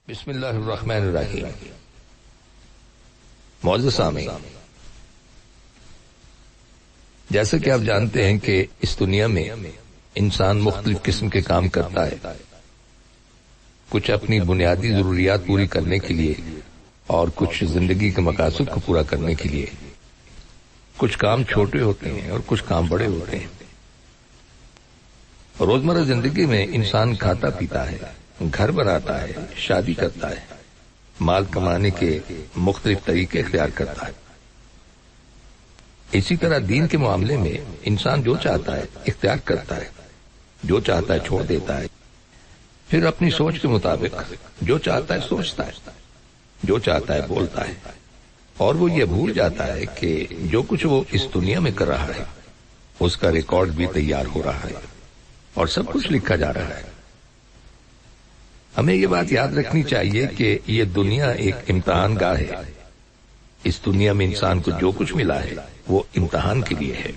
بسم اللہ الرحمن الرحیم۔ معزز سامعین، جیسا کہ آپ جانتے ہیں کہ اس دنیا میں انسان مختلف قسم کے کام کرتا ہے، کچھ اپنی بنیادی ضروریات پوری کرنے کے لیے اور کچھ زندگی کے مقاصد کو پورا کرنے کے لیے۔ کچھ کام چھوٹے ہوتے ہیں اور کچھ کام بڑے ہوتے ہیں۔ روزمرہ زندگی میں انسان کھاتا پیتا ہے، گھر بناتا ہے، شادی کرتا ہے، مال کمانے کے مختلف طریقے اختیار کرتا ہے۔ اسی طرح دین کے معاملے میں انسان جو چاہتا ہے اختیار کرتا ہے، جو چاہتا ہے چھوڑ دیتا ہے، پھر اپنی سوچ کے مطابق جو چاہتا ہے سوچتا ہے، جو چاہتا ہے بولتا ہے، اور وہ یہ بھول جاتا ہے کہ جو کچھ وہ اس دنیا میں کر رہا ہے اس کا ریکارڈ بھی تیار ہو رہا ہے اور سب کچھ لکھا جا رہا ہے۔ ہمیں یہ بات یاد رکھنی چاہیے کہ یہ دنیا ایک امتحان گاہ ہے۔ اس دنیا میں انسان کو جو کچھ ملا ہے وہ امتحان کے لیے ہے۔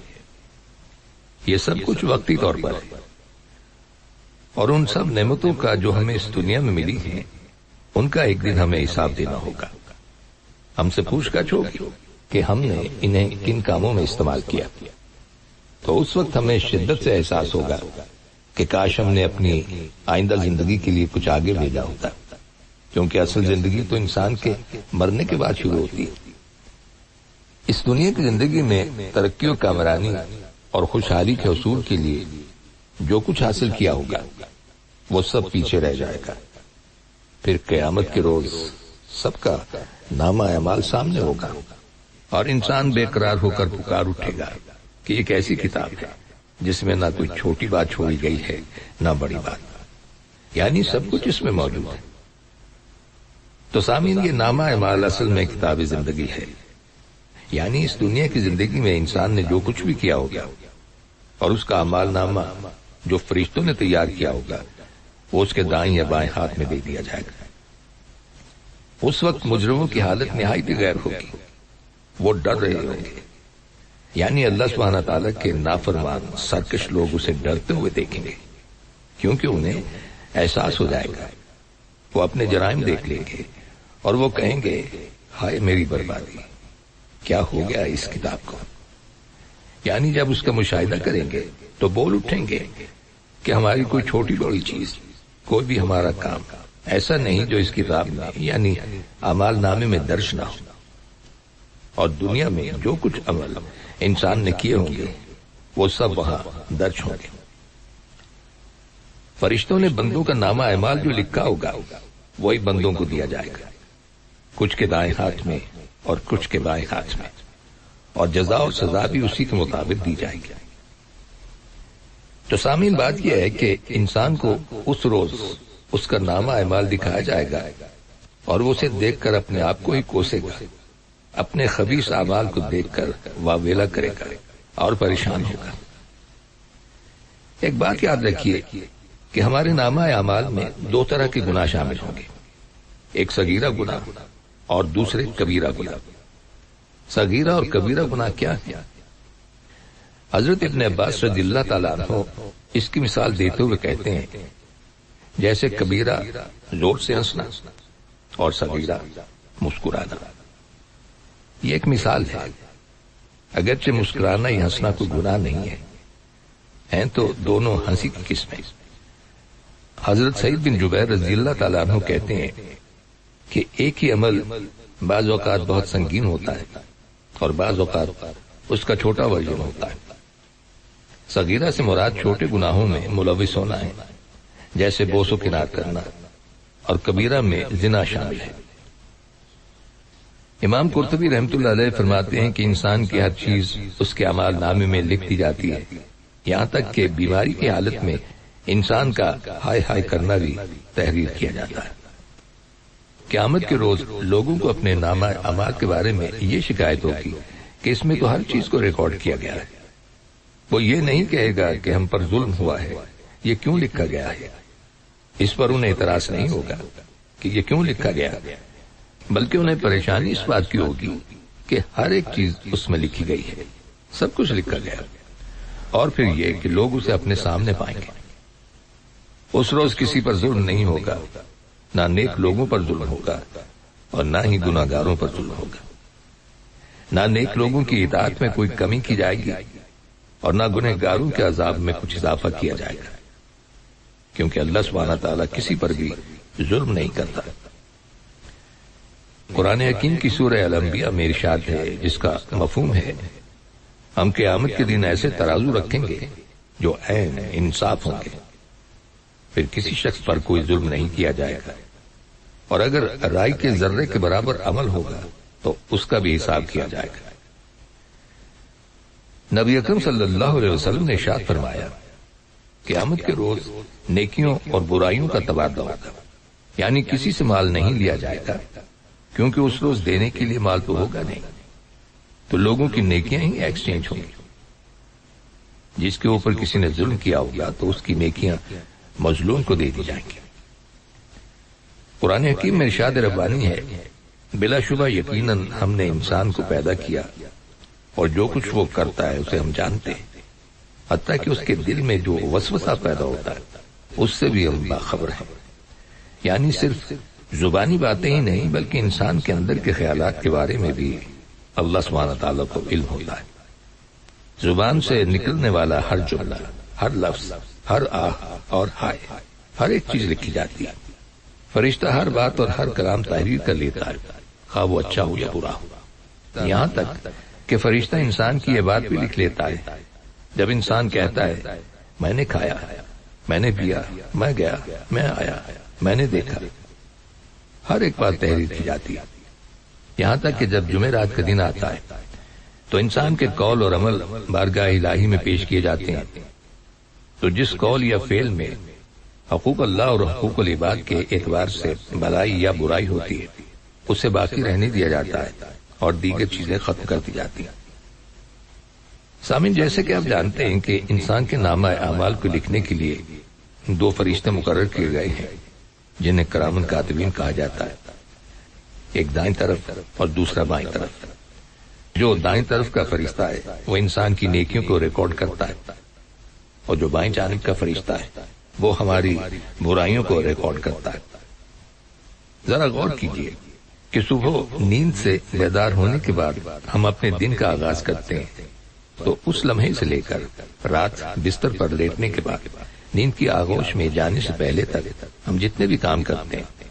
یہ سب کچھ وقتی طور پر ہے، اور ان سب نعمتوں کا جو ہمیں اس دنیا میں ملی ہیں ان کا ایک دن ہمیں حساب دینا ہوگا۔ ہم سے پوچھ گچھ ہوگی کہ ہم نے انہیں کن کاموں میں استعمال کیا، تو اس وقت ہمیں شدت سے احساس ہوگا کہ کاش ہم نے اپنی آئندہ زندگی کے لیے کچھ آگے بھیجا ہوتا، کیونکہ اصل زندگی تو انسان کے مرنے کے بعد شروع ہوتی ہے۔ اس دنیا کی زندگی میں ترقی و کامرانی اور خوشحالی کے حصول کے لیے جو کچھ حاصل کیا ہوگا وہ سب پیچھے رہ جائے گا۔ پھر قیامت کے روز سب کا نامہ اعمال سامنے ہوگا اور انسان بے قرار ہو کر پکار اٹھے گا کہ ایک ایسی کتاب ہے جس میں نہ کوئی چھوٹی بات چھوڑی گئی ہے نہ بڑی بات، یعنی سب کچھ اس میں موجود ہے۔ تو سامعین، یہ نامہ اعمال اصل میں کتاب زندگی ہے، یعنی اس دنیا کی زندگی میں انسان نے جو کچھ بھی کیا ہوگا اور اس کا اعمال نامہ جو فرشتوں نے تیار کیا ہوگا وہ اس کے دائیں یا بائیں ہاتھ میں دے دیا جائے گا۔ اس وقت مجرموں کی حالت نہایت غیر ہوگی، وہ ڈر رہے ہوں گے، یعنی اللہ سبحانہ تعالیٰ کے نافرمان سرکش لوگ اسے ڈرتے ہوئے دیکھیں گے، کیونکہ انہیں احساس ہو جائے گا۔ وہ اپنے جرائم دیکھ لیں گے اور وہ کہیں گے، ہائے میری بربادی، کیا ہو گیا اس کتاب کو۔ یعنی جب اس کا مشاہدہ کریں گے تو بول اٹھیں گے کہ ہماری کوئی چھوٹی بڑی چیز، کوئی بھی ہمارا کام ایسا نہیں جو اس کتاب میں یعنی اعمال نامے میں درج نہ ہو، اور دنیا میں جو کچھ عمل انسان نے کیے ہوں گے وہ سب وہاں درج ہوں گے۔ فرشتوں نے بندوں کا نامہ اعمال جو لکھا ہوگا وہی بندوں کو دیا جائے گا، کچھ کے دائیں ہاتھ میں اور کچھ کے بائیں ہاتھ میں، اور جزا اور سزا بھی اسی کے مطابق دی جائے گی۔ تو سامعین، بات یہ ہے کہ انسان کو اس روز اس کا نامہ اعمال دکھایا جائے گا اور وہ اسے دیکھ کر اپنے آپ کو ہی کوسے گا، اپنے خبیث اعمال کو دیکھ کر واویلا کرے گا اور پریشان ہوگا۔ ایک بات یاد رکھیے کہ ہمارے نامہ اعمال میں دو طرح کے گناہ شامل ہوں گے، ایک صغیرہ گناہ اور دوسرے کبیرہ گناہ۔ صغیرہ اور کبیرہ گناہ کیا ہے؟ حضرت ابن عباس رضی اللہ تعالیٰ عنہ اس کی مثال دیتے ہوئے کہتے ہیں، جیسے کبیرہ زور سے ہنسنا اور صغیرہ مسکرانا۔ یہ ایک مثال ہے، اگرچہ مسکرانا یا ہنسنا کوئی گناہ نہیں ہے، ہیں تو دونوں ہنسی کی قسمیں۔ حضرت سعید بن جبیر رضی اللہ تعالیٰ عنہ کہتے ہیں کہ ایک ہی عمل بعض اوقات بہت سنگین ہوتا ہے اور بعض اوقات اس کا چھوٹا ورژن ہوتا ہے۔ صغیرہ سے مراد چھوٹے گناہوں میں ملوث ہونا ہے، جیسے بوس و کنار کرنا، اور کبیرہ میں زنا شامل ہے۔ امام قرطبی رحمۃ اللہ علیہ فرماتے ہیں کہ انسان کی ہر چیز اس کے اعمال نامے میں لکھ دی جاتی ہے، یہاں تک کہ بیماری کی حالت میں انسان کا ہائے ہائے کرنا بھی تحریر کیا جاتا ہے۔ قیامت کے روز لوگوں کو اپنے نامہ اعمال کے بارے میں یہ شکایت ہوگی کہ اس میں تو ہر چیز کو ریکارڈ کیا گیا ہے۔ وہ یہ نہیں کہے گا کہ ہم پر ظلم ہوا ہے، یہ کیوں لکھا گیا ہے۔ اس پر انہیں اعتراض نہیں ہوگا کہ یہ کیوں لکھا گیا، بلکہ انہیں پریشانی اس بات کی ہوگی کہ ہر ایک چیز اس میں لکھی گئی ہے، سب کچھ لکھا گیا، اور پھر یہ کہ لوگ اسے اپنے سامنے پائیں گے۔ اس روز کسی پر ظلم نہیں ہوگا، نہ نیک لوگوں پر ظلم ہوگا اور نہ ہی گناہگاروں پر ظلم ہوگا۔ نہ نیک لوگوں کی اطاعت میں کوئی کمی کی جائے گی اور نہ گنہگاروں کے عذاب میں کچھ اضافہ کیا جائے گا، کیونکہ اللہ سبحانہ تعالیٰ کسی پر بھی ظلم نہیں کرتا۔ قرآن حکیم کی سورہ الانبیاء میں ارشاد ہے، جس کا مفہوم ہے ہم قیامت کے دن ایسے ترازو رکھیں گے جو عین انصاف ہوں گے، پھر کسی شخص پر کوئی ظلم نہیں کیا جائے گا، اور اگر رائی کے ذرے کے برابر عمل ہوگا تو اس کا بھی حساب کیا جائے گا۔ نبی اکرم صلی اللہ علیہ وسلم نے ارشاد فرمایا، قیامت کے روز نیکیوں اور برائیوں کا تبادلہ ہوگا، یعنی کسی سے مال نہیں لیا جائے گا، کیونکہ اس روز دینے کے لیے مال تو ہوگا نہیں، تو لوگوں کی نیکیاں ہی ایکسچینج ہوں گی۔ جس کے اوپر کسی نے ظلم کیا ہوگا تو اس کی نیکیاں مظلوم کو دے دی جائیں گی۔ قرآن حکیم میں ارشاد ربانی ہے، بلا شبہ یقیناً ہم نے انسان کو پیدا کیا اور جو کچھ وہ کرتا ہے اسے ہم جانتے ہیں، حتیٰ کہ اس کے دل میں جو وسوسہ پیدا ہوتا ہے اس سے بھی ہم باخبر ہیں۔ یعنی صرف زبانی باتیں ہی نہیں بلکہ انسان کے اندر کے خیالات کے بارے میں بھی اللہ سبحانہ تعالیٰ کو علم ہوتا ہے۔ زبان سے نکلنے والا ہر جملہ، ہر لفظ، ہر آہ اور ہائے، ہر ایک چیز لکھی جاتی ہے۔ فرشتہ ہر بات اور ہر کلام تحریر کر لیتا ہے، خواہ وہ اچھا ہو یا برا ہو، یہاں تک کہ فرشتہ انسان کی یہ بات بھی لکھ لیتا ہے جب انسان کہتا ہے میں نے کھایا، میں نے پیا، میں گیا، میں آیا، میں نے دیکھا، ہر ایک بات تحریر کی جاتی ہے۔ یہاں تک کہ جب جمعرات کا دن آتا ہے تو انسان کے قول اور عمل بارگاہ الہی میں پیش کیے جاتے ہیں، تو جس قول یا فعل میں حقوق اللہ اور حقوق العباد کے اعتبار سے بھلائی یا برائی ہوتی ہے اسے باقی رہنے دیا جاتا ہے اور دیگر چیزیں ختم کر دی جاتی ہیں۔ سامعین، جیسے کہ آپ جانتے ہیں کہ انسان کے نامہ اعمال کو لکھنے کے لیے 2 فرشتے مقرر کیے گئے ہیں جنہیں کرامن کاتبین کہا جاتا ہے، ایک دائیں طرف اور دوسرا بائیں طرف۔ جو دائیں طرف کا فرشتہ ہے وہ انسان کی نیکیوں کو ریکارڈ کرتا ہے، اور جو بائیں جانب کا فرشتہ ہے وہ ہماری برائیوں کو ریکارڈ کرتا ہے۔ ذرا غور کیجئے کہ صبح نیند سے بیدار ہونے کے بعد ہم اپنے دن کا آغاز کرتے ہیں، تو اس لمحے سے لے کر رات بستر پر لیٹنے کے بعد نیند کی آغوش میں جانے سے پہلے تک ہم جتنے بھی کام کرتے ہیں،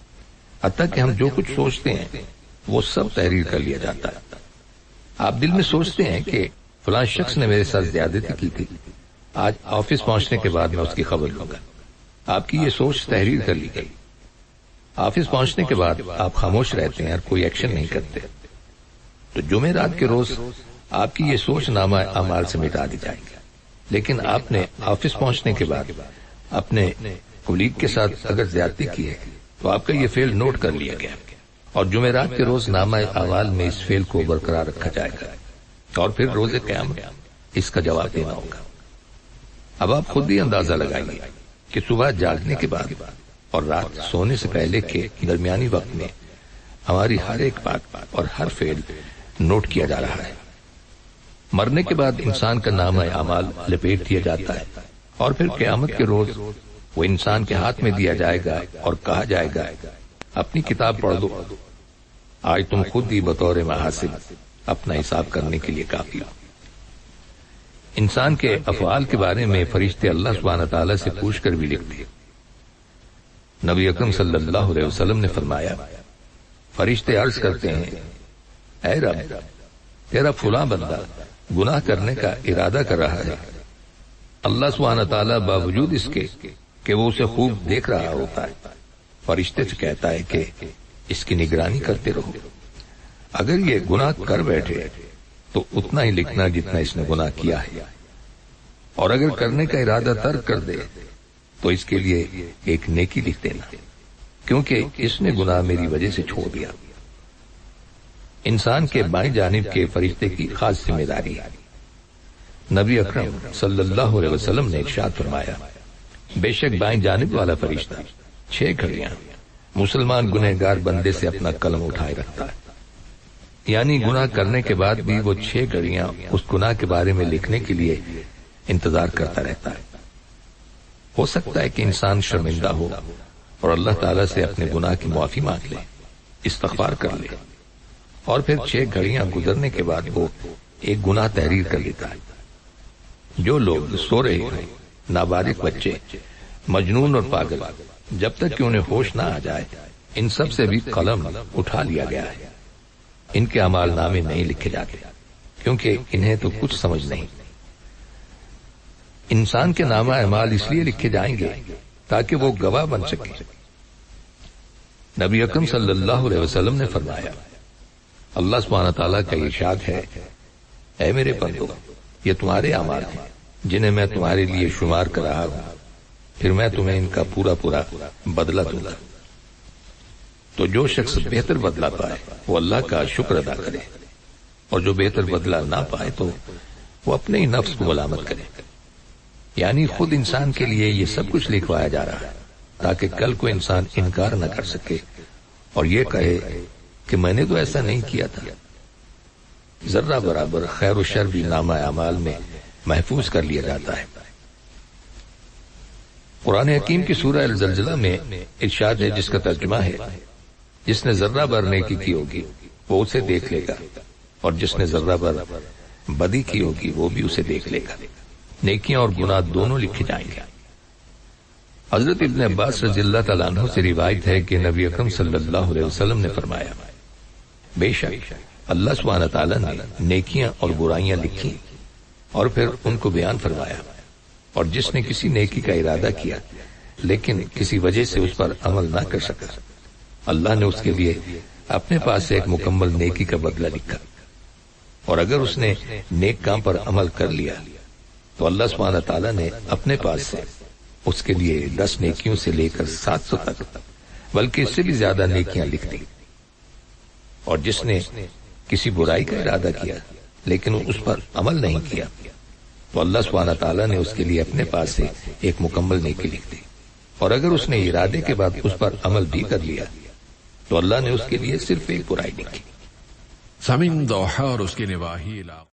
حتیٰ کہ ہم جو کچھ سوچتے ہیں وہ سب تحریر کر لیا جاتا ہے۔ آپ دل میں سوچتے ہیں کہ فلاں شخص نے میرے ساتھ زیادتی کی تھی، آج آفس پہنچنے کے بعد میں اس کی خبر لوں گا۔ آپ کی یہ سوچ تحریر کر لی گئی۔ آفس پہنچنے کے بعد آپ خاموش رہتے ہیں اور کوئی ایکشن نہیں کرتے، تو جمعرات کے روز آپ کی یہ سوچ نامہ اعمال سے مٹا دی جائے گی۔ لیکن آپ نے آفس پہنچنے کے بعد اپنے کولیگ کے ساتھ اگر زیادتی کی ہے تو آپ کا یہ فعل نوٹ کر لیا گیا، اور جمعرات کے روز نامہ اعمال میں اس فعل کو برقرار رکھا جائے گا، اور پھر روز قیامت اس کا جواب دینا ہوگا۔ اب آپ خود ہی اندازہ لگائیے کہ صبح جاگنے کے بعد اور رات سونے سے پہلے کے درمیانی وقت میں ہماری ہر ایک بات اور ہر فعل نوٹ کیا جا رہا ہے۔ مرنے کے بعد انسان کا نامہ اعمال لپیٹ دیا جاتا ہے، اور پھر قیامت کے روز وہ انسان کے ہاتھ میں دیا جائے گا اور کہا جائے گا اپنی کتاب پڑھ دو، آج تم خود ہی بطور محاسب اپنا حساب کرنے کے لیے کافی ہو۔ انسان کے افعال کے بارے میں فرشتے اللہ سبحانہ تعالیٰ سے پوچھ کر بھی لکھتے۔ نبی اکرم صلی اللہ علیہ وسلم نے فرمایا، فرشتے عرض کرتے ہیں، اے رب، تیرا فلاں بندہ گناہ کرنے کا ارادہ کر رہا ہے۔ اللہ سبحانہ تعالیٰ باوجود اس کے کہ وہ اسے خوب دیکھ رہا ہوتا ہے، فرشتے سے کہتا ہے کہ اس کی نگرانی کرتے رہو، اگر یہ گناہ کر بیٹھے تو اتنا ہی لکھنا جتنا اس نے گناہ کیا ہے، اور اگر کرنے کا ارادہ ترک کر دے تو اس کے لیے ایک نیکی لکھ دینا، کیونکہ اس نے گناہ میری وجہ سے چھوڑ دیا۔ انسان کے بائیں جانب کے فرشتے کی خاص ذمہ داری ہے۔ نبی اکرم صلی اللہ علیہ وسلم نے ارشاد فرمایا، بے شک بائیں جانب والا فرشتہ 6 گھڑیاں مسلمان گنہگار بندے سے اپنا قلم اٹھائے رکھتا ہے، یعنی گناہ کرنے کے بعد بھی وہ 6 گھڑیاں اس گناہ کے بارے میں لکھنے کے لیے انتظار کرتا رہتا ہے۔ ہو سکتا ہے کہ انسان شرمندہ ہو اور اللہ تعالیٰ سے اپنے گناہ کی معافی مانگ لے، استغفار کر لے، اور پھر 6 گھڑیاں گزرنے کے بعد وہ ایک گناہ تحریر کر لیتا ہے۔ جو لوگ سو رہے ہیں، نابالغ بچے، مجنون اور پاگل، جب تک کہ انہیں ہوش نہ آ جائے، ان سب سے بھی قلم اٹھا لیا گیا ہے۔ ان کے اعمال نامے نہیں لکھے جاتے، کیونکہ انہیں تو کچھ سمجھ نہیں۔ انسان کے نامہ اعمال اس لیے لکھے جائیں گے تاکہ وہ گواہ بن سکے۔ نبی اکرم صلی اللہ علیہ وسلم نے فرمایا، اللہ سبحانہ تعالیٰ کا ارشاد ہے، اے میرے بندو، یہ تمہارے اعمال ہیں جنہیں میں تمہارے لیے شمار کر رہا ہوں، پھر میں تمہیں ان کا پورا پورا بدلہ دوں گا۔ تو جو شخص بہتر بدلہ پائے وہ اللہ کا شکر ادا کرے، اور جو بہتر بدلہ نہ پائے تو وہ اپنے ہی نفس کو ملامت کرے۔ یعنی خود انسان کے لیے یہ سب کچھ لکھوایا جا رہا ہے تاکہ کل کو انسان انکار نہ کر سکے اور یہ کہے کہ میں نے تو ایسا نہیں کیا تھا۔ ذرہ برابر خیر و شر بھی نامہ اعمال میں محفوظ کر لیا جاتا ہے۔ قرآن حکیم کی سورہ الزلزلہ میں ارشاد ہے، جس کا ترجمہ ہے، جس نے ذرہ بر نیکی کی ہوگی وہ اسے دیکھ لے گا، اور جس نے ذرہ بر بدی کی ہوگی وہ بھی اسے دیکھ لے گا۔ نیکیاں اور گناہ دونوں لکھے جائیں گے۔ حضرت ابن عباس رضی اللہ تعالیٰ عنہ سے روایت ہے کہ نبی اکرم صلی اللہ علیہ وسلم نے فرمایا، بے شک اللہ سبحانہ تعالیٰ نے نیکیاں اور برائیاں لکھی اور پھر ان کو بیان فرمایا، اور جس نے کسی نیکی کا ارادہ کیا لیکن کسی وجہ سے اس پر عمل نہ کر سکا، اللہ نے اس کے لیے اپنے پاس سے ایک مکمل نیکی کا بدلہ لکھا، اور اگر اس نے نیک کام پر عمل کر لیا تو اللہ سبحانہ تعالیٰ نے اپنے پاس سے اس کے لیے 10 نیکیوں سے لے کر 700 تک بلکہ اس سے بھی زیادہ نیکیاں لکھ دی، اور جس نے کسی برائی کا ارادہ کیا لیکن اس پر عمل نہیں کیا تو اللہ سبحانہ تعالیٰ نے اس کے لیے اپنے پاس سے ایک مکمل نیکی لکھ دی، اور اگر اس نے ارادے کے بعد اس پر عمل بھی کر لیا تو اللہ نے اس کے لیے صرف ایک برائی لکھی۔ سامعین، دوحہ اور اس کے نواحی علاقے